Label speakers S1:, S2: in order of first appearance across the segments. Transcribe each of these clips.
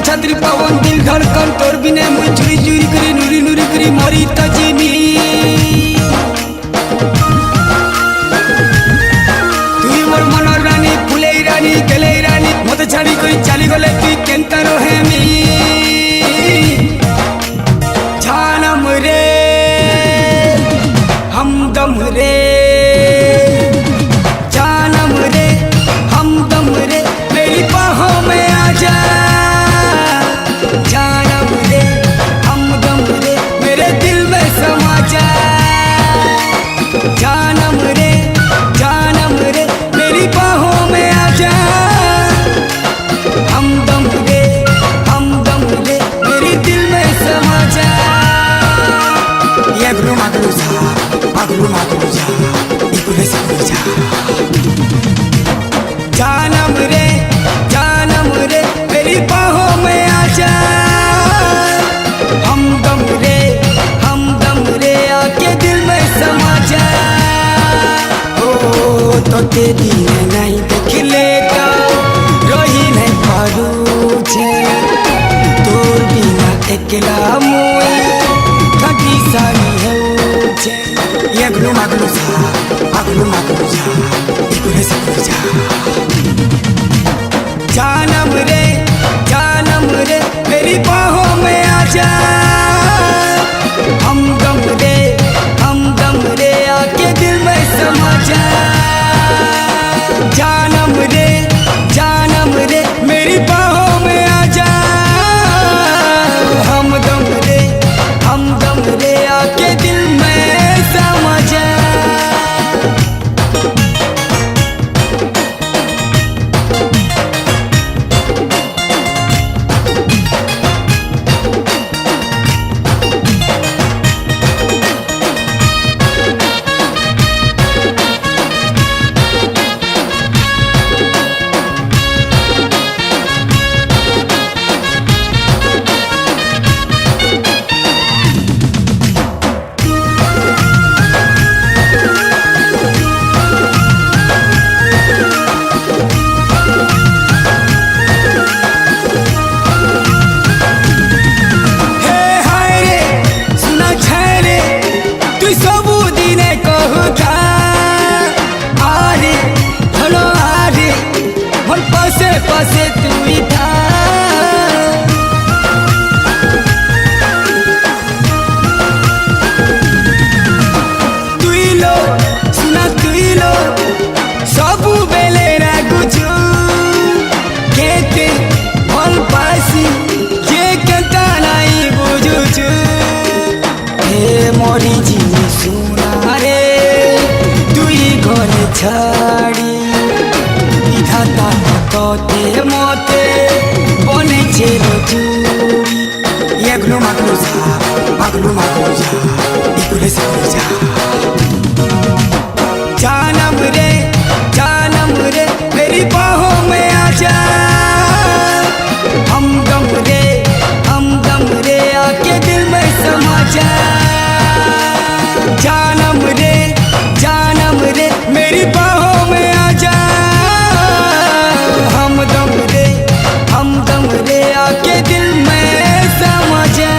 S1: छात्री पवन दिल धड़कन तोर बिने मुई चुरी चुरी करी नुरी नुरी करी मरी त जीनी तुई मोर मनर रानी फुले रानी गेले रानी मत छाड़ी कोई चाली गले तुई केंता रहेमी जानम रे हमदम रे जानम रे हमदम रे मेरी बाहों में आजा जानम रे हमदम रे मेरे दिल में समा जा जानम रे मेरी बाहों में आजा हमदम रे मेरी दिल में समा जा ये गुरु मागलू जा इकुले से जा जानम रे मेरी बाहों में आजा हमदम रे आके दिल में समा जा ओ तो तेरी नहीं देखले का रही नहीं पारू छे तोर बिना एकला मुई घटी सारी हो छे ये गुरु मागलू जा इकुले से जा जानम रे मेरी बाहों में आजा हमदम रे आके दिल में समा जा जानम रे मेरी बाहों में आजा हमदम रे आके दिल में समा जा पासे तुई था तुई लो सबु बेले रागुछु केते भल पासी जे केता नाई बुझुछु हे मोरी जीनी सुना रे तुई घर छाड़ी विधाता तोते मोते बने छेलो चूड़ी ये गुरु मागलू जा इकुले से जा जानम रे मेरी बाहों में आजा हमदम रे आके दिल में समा जा जानम रे मेरी बाहों में आजा हमदम रे आके दिल में समा जा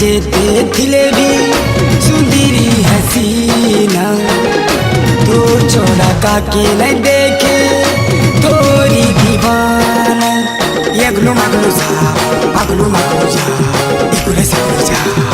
S1: जेते थिले भी सुंदरी हसीना तो छोड़ा काके नहीं देखे थोड़ी दीवाना। यगलू मगलू सा, अगलू मगलू सा, इकुले से जा।